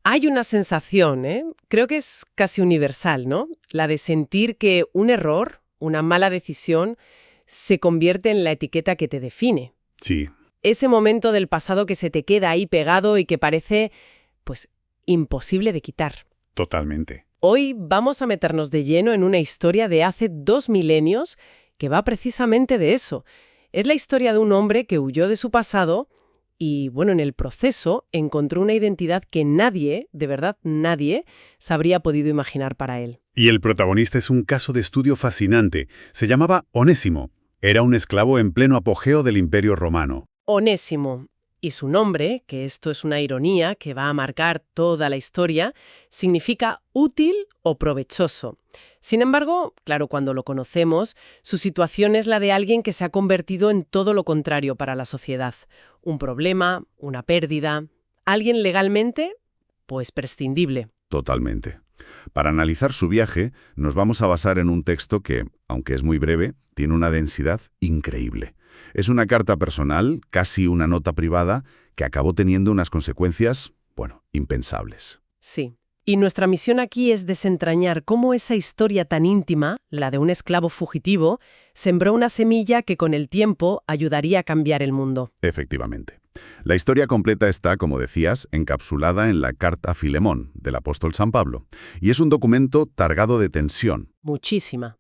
Hay una sensación, creo que es casi universal, ¿no? La de sentir que un error, una mala decisión, se convierte en la etiqueta que te define. Sí, Ese momento del pasado que se te queda ahí pegado y que parece, pues, imposible de quitar. totalmente. Hoy vamos a meternos de lleno en una historia de hace 2 milenios que va precisamente de eso. Es la historia de un hombre que huyó de su pasado y, bueno, en el proceso encontró una identidad que nadie, de verdad nadie, se habría podido imaginar para él. Y el protagonista es un caso de estudio fascinante. Se llamaba Onésimo. Era un esclavo en pleno apogeo del Imperio Romano. Onésimo. Y su nombre, que esto es una ironía que va a marcar toda la historia, significa útil o provechoso. Sin embargo, claro, cuando lo conocemos, su situación es la de alguien que se ha convertido en todo lo contrario para la sociedad. Un problema, una pérdida. Alguien legalmente, pues prescindible. Totalmente. Para analizar su viaje, nos vamos a basar en un texto que, aunque es muy breve, tiene una densidad increíble. Es una carta personal, casi una nota privada, que acabó teniendo unas consecuencias, bueno, impensables. Sí. Y nuestra misión aquí es desentrañar cómo esa historia tan íntima, la de un esclavo fugitivo, sembró una semilla que con el tiempo ayudaría a cambiar el mundo. Efectivamente. La historia completa está, como decías, encapsulada en la Carta a Filemón, del apóstol San Pablo, y es un documento targado de tensión. Muchísima.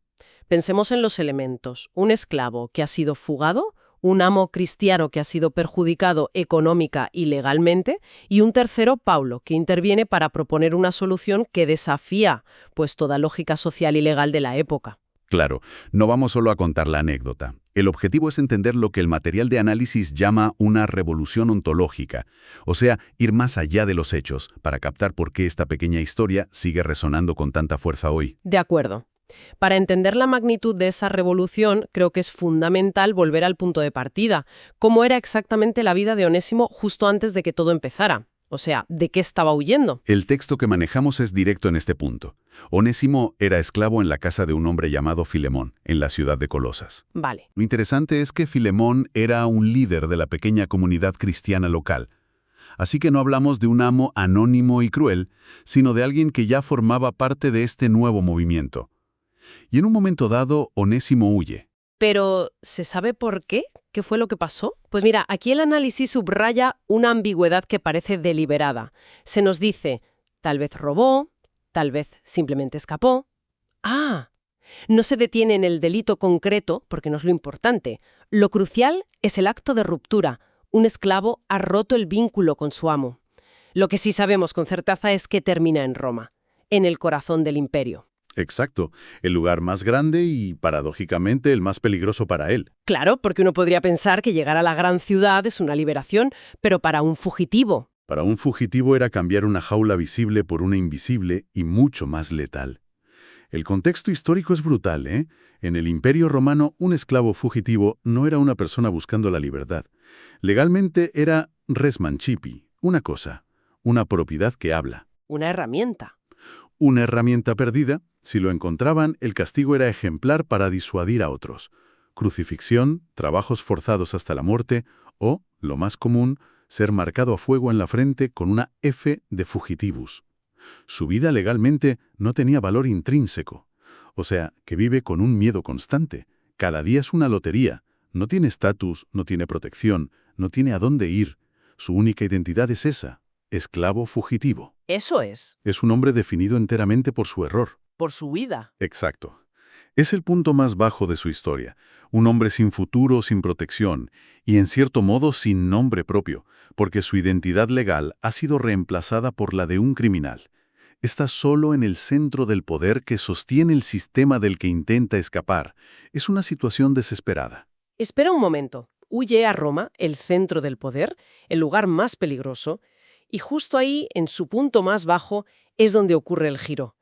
Pensemos en los elementos. Un esclavo que ha sido fugado, un amo cristiano que ha sido perjudicado económica y legalmente, y un tercero, Paulo, que interviene para proponer una solución que desafía, pues, toda lógica social y legal de la época. Claro, no vamos solo a contar la anécdota. El objetivo es entender lo que el material de análisis llama una revolución ontológica, o sea, ir más allá de los hechos para captar por qué esta pequeña historia sigue resonando con tanta fuerza hoy. De acuerdo. Para entender la magnitud de esa revolución, creo que es fundamental volver al punto de partida. ¿Cómo era exactamente la vida de Onésimo justo antes de que todo empezara? O sea, ¿de qué estaba huyendo? El texto que manejamos es directo en este punto. Onésimo era esclavo en la casa de un hombre llamado Filemón, en la ciudad de Colosas. Vale. Lo interesante es que Filemón era un líder de la pequeña comunidad cristiana local. Así que no hablamos de un amo anónimo y cruel, sino de alguien que ya formaba parte de este nuevo movimiento. Y en un momento dado, Onésimo huye. Pero, ¿se sabe por qué? ¿Qué fue lo que pasó? Pues mira, aquí el análisis subraya una ambigüedad que parece deliberada. Se nos dice, tal vez robó, tal vez simplemente escapó. ¡Ah! No se detiene en el delito concreto, porque no es lo importante. Lo crucial es el acto de ruptura. Un esclavo ha roto el vínculo con su amo. Lo que sí sabemos con certeza es que termina en Roma, en el corazón del imperio. Exacto, el lugar más grande y, paradójicamente, el más peligroso para él. Claro, porque uno podría pensar que llegar a la gran ciudad es una liberación, pero para un fugitivo. Para un fugitivo era cambiar una jaula visible por una invisible y mucho más letal. El contexto histórico es brutal, ¿eh? En el Imperio Romano, un esclavo fugitivo no era una persona buscando la libertad. Legalmente era res mancipi, una cosa, una propiedad que habla. Una herramienta. Una herramienta perdida. Si lo encontraban, el castigo era ejemplar para disuadir a otros. Crucifixión, trabajos forzados hasta la muerte o, lo más común, ser marcado a fuego en la frente con una F de fugitivus. Su vida legalmente no tenía valor intrínseco, o sea, que vive con un miedo constante. Cada día es una lotería. No tiene estatus, no tiene protección, no tiene a dónde ir. Su única identidad es esa, esclavo fugitivo. Eso es, Es un hombre definido enteramente por su error. por su vida. Exacto. Es el punto más bajo de su historia, un hombre sin futuro, sin protección, y en cierto modo sin nombre propio, porque su identidad legal ha sido reemplazada por la de un criminal. Está solo en el centro del poder que sostiene el sistema del que intenta escapar. Es una situación desesperada. Espera un momento. Huye a Roma, el centro del poder, el lugar más peligroso, y justo ahí, en su punto más bajo, es donde ocurre el giro.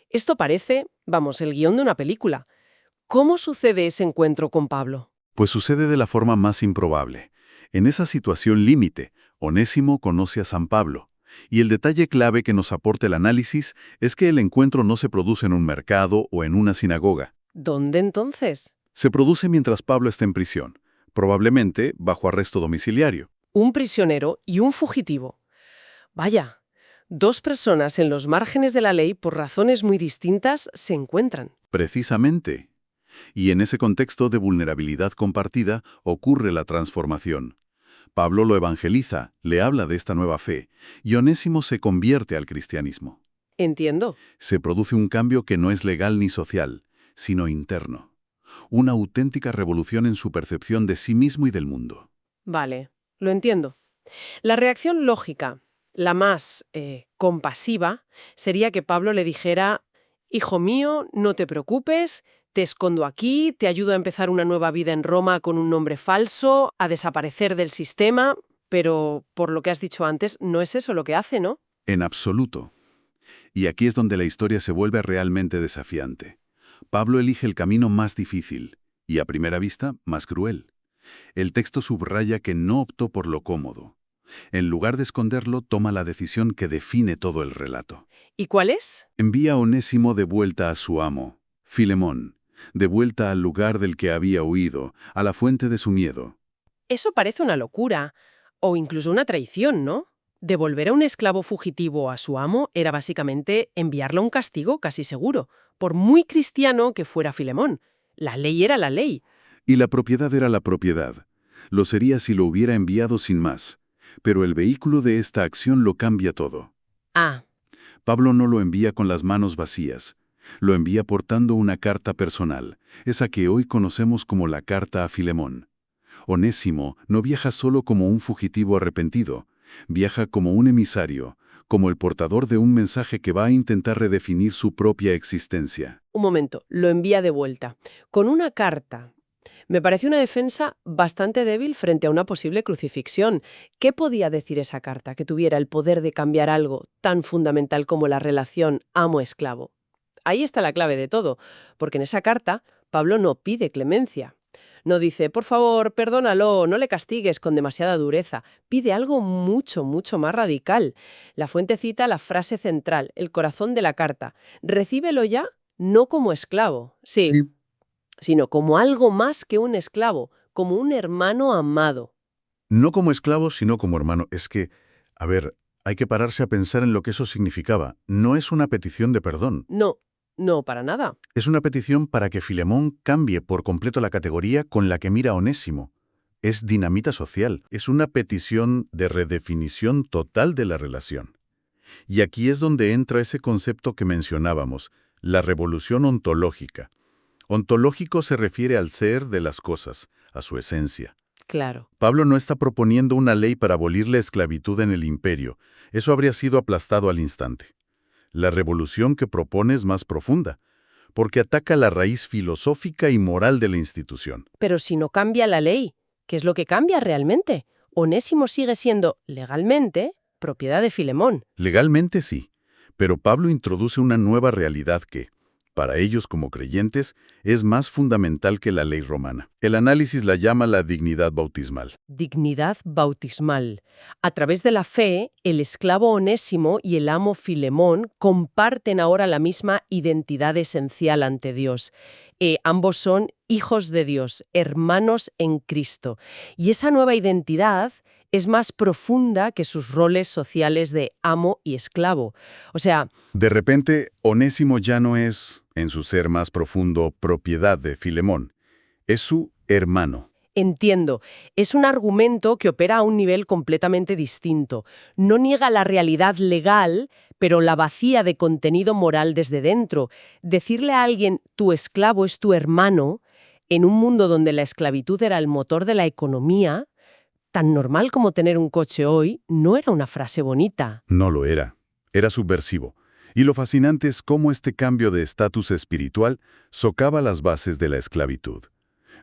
Esto parece, vamos, el guión de una película. ¿Cómo sucede ese encuentro con Pablo? Pues sucede de la forma más improbable. En esa situación límite, Onésimo conoce a San Pablo. Y el detalle clave que nos aporta el análisis es que el encuentro no se produce en un mercado o en una sinagoga. ¿Dónde entonces? Se produce mientras Pablo está en prisión, probablemente bajo arresto domiciliario. Un prisionero y un fugitivo. Vaya, Dos personas en los márgenes de la ley, por razones muy distintas, se encuentran. Precisamente. Y en ese contexto de vulnerabilidad compartida ocurre la transformación. Pablo lo evangeliza, le habla de esta nueva fe, y Onésimo se convierte al cristianismo. Entiendo. Se produce un cambio que no es legal ni social, sino interno. Una auténtica revolución en su percepción de sí mismo y del mundo. Vale, lo entiendo. La reacción lógica, la más compasiva, sería que Pablo le dijera: hijo mío, no te preocupes, te escondo aquí, te ayudo a empezar una nueva vida en Roma con un nombre falso, a desaparecer del sistema, pero por lo que has dicho antes, no es eso lo que hace, ¿no? En absoluto. Y aquí es donde la historia se vuelve realmente desafiante. Pablo elige el camino más difícil y, a primera vista, más cruel. El texto subraya que no optó por lo cómodo. En lugar de esconderlo, toma la decisión que define todo el relato. ¿Y cuál es? Envía a Onésimo de vuelta a su amo, Filemón, de vuelta al lugar del que había huido, a la fuente de su miedo. Eso parece una locura, o incluso una traición, ¿no? Devolver a un esclavo fugitivo a su amo era básicamente enviarlo a un castigo casi seguro, por muy cristiano que fuera Filemón. La ley era la ley. Y la propiedad era la propiedad. Lo sería si lo hubiera enviado sin más. Pero el vehículo de esta acción lo cambia todo. Ah, Pablo no lo envía con las manos vacías. Lo envía portando una carta personal, esa que hoy conocemos como la carta a Filemón. Onésimo no viaja solo como un fugitivo arrepentido, viaja como un emisario, como el portador de un mensaje que va a intentar redefinir su propia existencia. un momento, lo envía de vuelta. Con una carta. Me parece una defensa bastante débil frente a una posible crucifixión. ¿Qué podía decir esa carta que tuviera el poder de cambiar algo tan fundamental como la relación amo-esclavo? Ahí está la clave de todo, porque en esa carta Pablo no pide clemencia. No dice: por favor, perdónalo, no le castigues con demasiada dureza. Pide algo mucho, mucho más radical. La fuente cita la frase central, el corazón de la carta. Recíbelo ya, no como esclavo. Sí, Sí. sino como algo más que un esclavo, como un hermano amado. No como esclavo, sino como hermano. Es que, a ver, hay que pararse a pensar en lo que eso significaba. No es una petición de perdón. No, no, para nada. Es una petición para que Filemón cambie por completo la categoría con la que mira a Onésimo. Es dinamita social. Es una petición de redefinición total de la relación. Y aquí es donde entra ese concepto que mencionábamos, la revolución ontológica. Ontológico se refiere al ser de las cosas, a su esencia. Claro. Pablo no está proponiendo una ley para abolir la esclavitud en el imperio. Eso habría sido aplastado al instante. La revolución que propone es más profunda, porque ataca la raíz filosófica y moral de la institución. Pero si no cambia la ley, ¿qué es lo que cambia realmente? Onésimo sigue siendo, legalmente, propiedad de Filemón. Legalmente sí, pero Pablo introduce una nueva realidad que, para ellos como creyentes, es más fundamental que la ley romana. El análisis la llama la dignidad bautismal. Dignidad bautismal. A través de la fe, el esclavo Onésimo y el amo Filemón comparten ahora la misma identidad esencial ante Dios. Ambos son hijos de Dios, hermanos en Cristo. Y esa nueva identidad es más profunda que sus roles sociales de amo y esclavo. O sea, De repente, Onésimo ya no es, en su ser más profundo, propiedad de Filemón. Es su hermano. entiendo, es un argumento que opera a un nivel completamente distinto. No niega la realidad legal, pero la vacía de contenido moral desde dentro. Decirle a alguien: tu esclavo es tu hermano, en un mundo donde la esclavitud era el motor de la economía, tan normal como tener un coche hoy, no era una frase bonita. No lo era. Era subversivo. Y lo fascinante es cómo este cambio de estatus espiritual socava las bases de la esclavitud.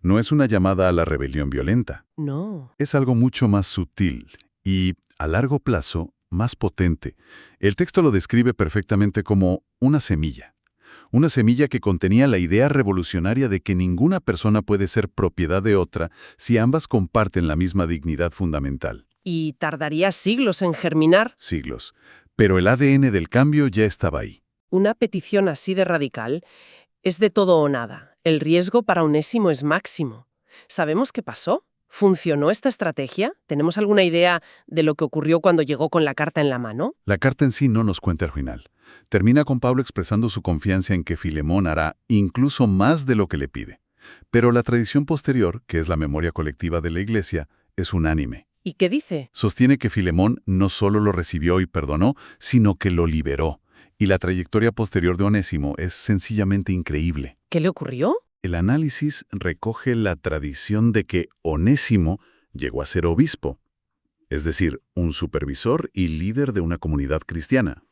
No es una llamada a la rebelión violenta. No. Es algo mucho más sutil y, a largo plazo, más potente. El texto lo describe perfectamente como una semilla. Una semilla que contenía la idea revolucionaria de que ninguna persona puede ser propiedad de otra si ambas comparten la misma dignidad fundamental. Y tardaría siglos en germinar. Siglos. Pero el ADN del cambio ya estaba ahí. Una petición así de radical es de todo o nada. El riesgo para Onésimo es máximo. ¿Sabemos qué pasó? ¿Funcionó esta estrategia? ¿Tenemos alguna idea de lo que ocurrió cuando llegó con la carta en la mano? La carta en sí no nos cuenta el final. Termina con Pablo expresando su confianza en que Filemón hará incluso más de lo que le pide. Pero la tradición posterior, que es la memoria colectiva de la Iglesia, es unánime. ¿Y qué dice? Sostiene que Filemón no solo lo recibió y perdonó, sino que lo liberó. Y la trayectoria posterior de Onésimo es sencillamente increíble. ¿Qué le ocurrió? El análisis recoge la tradición de que Onésimo llegó a ser obispo, es decir, un supervisor y líder de una comunidad cristiana.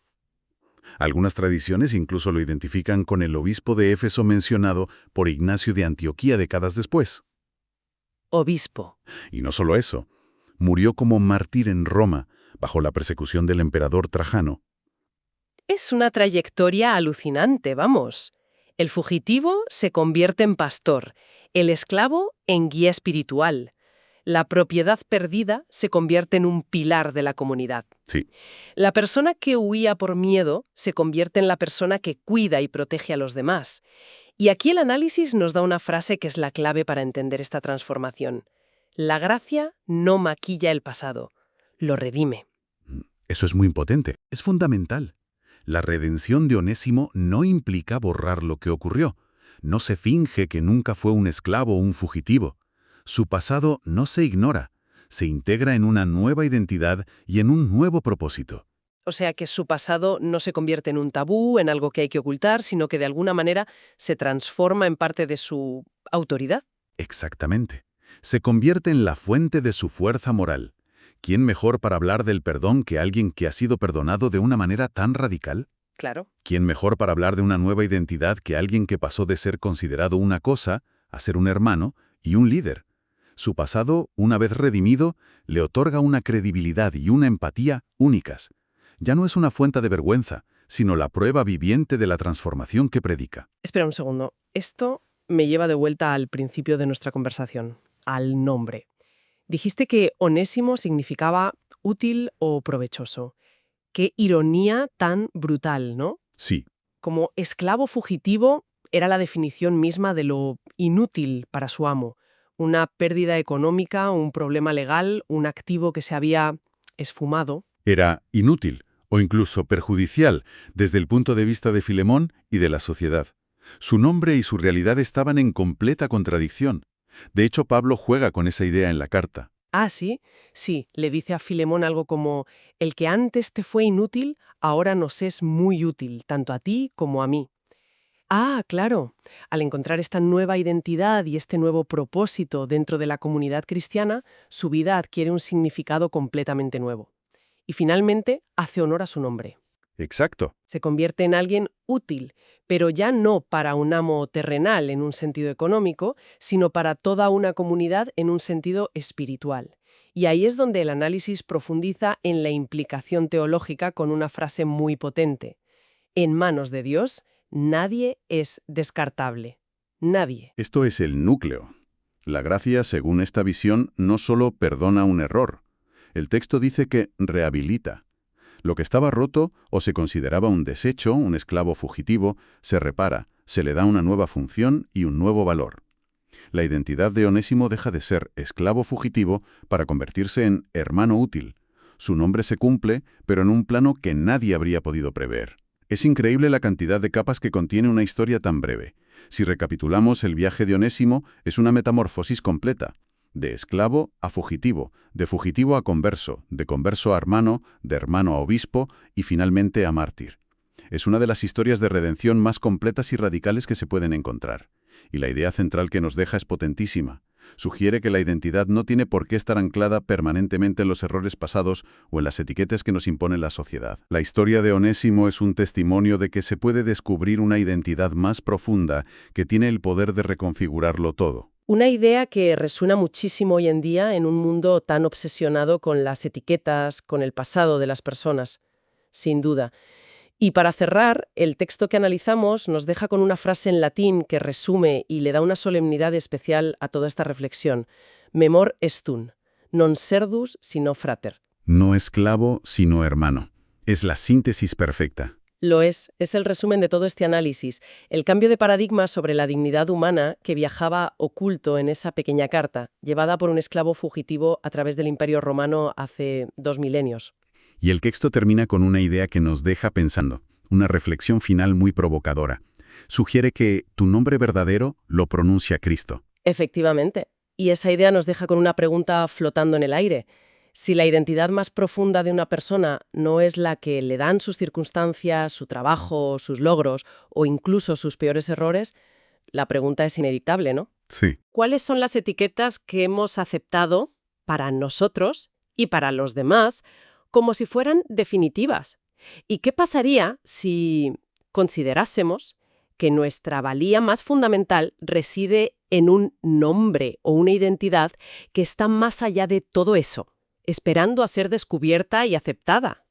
Algunas tradiciones incluso lo identifican con el obispo de Éfeso mencionado por Ignacio de Antioquía décadas después. Obispo. Y no solo eso, murió como mártir en Roma, bajo la persecución del emperador Trajano. Es una trayectoria alucinante, vamos. El fugitivo se convierte en pastor, el esclavo en guía espiritual. La propiedad perdida se convierte en un pilar de la comunidad. Sí, La persona que huía por miedo se convierte en la persona que cuida y protege a los demás. Y aquí el análisis nos da una frase que es la clave para entender esta transformación. La gracia no maquilla el pasado, lo redime. eso es muy potente, es fundamental. La redención de Onésimo no implica borrar lo que ocurrió. No se finge que nunca fue un esclavo o un fugitivo. Su pasado no se ignora, se integra en una nueva identidad y en un nuevo propósito. O sea que su pasado no se convierte en un tabú, en algo que hay que ocultar, sino que de alguna manera se transforma en parte de su autoridad. Exactamente. Se convierte en la fuente de su fuerza moral. ¿Quién mejor para hablar del perdón que alguien que ha sido perdonado de una manera tan radical? Claro. ¿Quién mejor para hablar de una nueva identidad que alguien que pasó de ser considerado una cosa a ser un hermano y un líder? Su pasado, una vez redimido, le otorga una credibilidad y una empatía únicas. Ya no es una fuente de vergüenza, sino la prueba viviente de la transformación que predica. Espera un segundo. Esto me lleva de vuelta al principio de nuestra conversación, al nombre. Dijiste que onésimo significaba útil o provechoso. Qué ironía tan brutal, ¿no? Sí, Como esclavo fugitivo era la definición misma de lo inútil para su amo. Una pérdida económica, un problema legal, un activo que se había esfumado. era inútil o incluso perjudicial desde el punto de vista de Filemón y de la sociedad. Su nombre y su realidad estaban en completa contradicción. De hecho, Pablo juega con esa idea en la carta. Ah, sí, sí, le dice a Filemón algo como, el que antes te fue inútil, ahora nos es muy útil, tanto a ti como a mí. Ah, claro, al encontrar esta nueva identidad y este nuevo propósito dentro de la comunidad cristiana, su vida adquiere un significado completamente nuevo. Y finalmente, hace honor a su nombre. Exacto. Se convierte en alguien útil, pero ya no para un amo terrenal en un sentido económico, sino para toda una comunidad en un sentido espiritual. Y ahí es donde el análisis profundiza en la implicación teológica con una frase muy potente. En manos de Dios, nadie es descartable. Nadie. Esto es el núcleo. La gracia, según esta visión, no solo perdona un error. El texto dice que rehabilita. Lo que estaba roto o se consideraba un desecho, un esclavo fugitivo, se repara, se le da una nueva función y un nuevo valor. La identidad de Onésimo deja de ser esclavo fugitivo para convertirse en hermano útil. Su nombre se cumple, pero en un plano que nadie habría podido prever. Es increíble la cantidad de capas que contiene una historia tan breve. Si recapitulamos, el viaje de Onésimo es una metamorfosis completa. De esclavo a fugitivo, de fugitivo a converso, de converso a hermano, de hermano a obispo y finalmente a mártir. Es una de las historias de redención más completas y radicales que se pueden encontrar. Y la idea central que nos deja es potentísima. Sugiere que la identidad no tiene por qué estar anclada permanentemente en los errores pasados o en las etiquetas que nos impone la sociedad. La historia de Onésimo es un testimonio de que se puede descubrir una identidad más profunda que tiene el poder de reconfigurarlo todo. Una idea que resuena muchísimo hoy en día en un mundo tan obsesionado con las etiquetas, con el pasado de las personas, sin duda. Y para cerrar, el texto que analizamos nos deja con una frase en latín que resume y le da una solemnidad especial a toda esta reflexión. Memor estun, non serdus sino frater. No esclavo, sino hermano. Es la síntesis perfecta. Lo es el resumen de todo este análisis, el cambio de paradigma sobre la dignidad humana que viajaba oculto en esa pequeña carta, llevada por un esclavo fugitivo a través del Imperio Romano hace 2 milenios. Y el texto termina con una idea que nos deja pensando, una reflexión final muy provocadora. Sugiere que tu nombre verdadero lo pronuncia Cristo. Efectivamente. Y esa idea nos deja con una pregunta flotando en el aire. Si la identidad más profunda de una persona no es la que le dan sus circunstancias, su trabajo, sus logros o incluso sus peores errores, la pregunta es inevitable, ¿no? Sí. ¿Cuáles son las etiquetas que hemos aceptado para nosotros y para los demás como si fueran definitivas? ¿Y qué pasaría si considerásemos que nuestra valía más fundamental reside en un nombre o una identidad que está más allá de todo eso, esperando a ser descubierta y aceptada?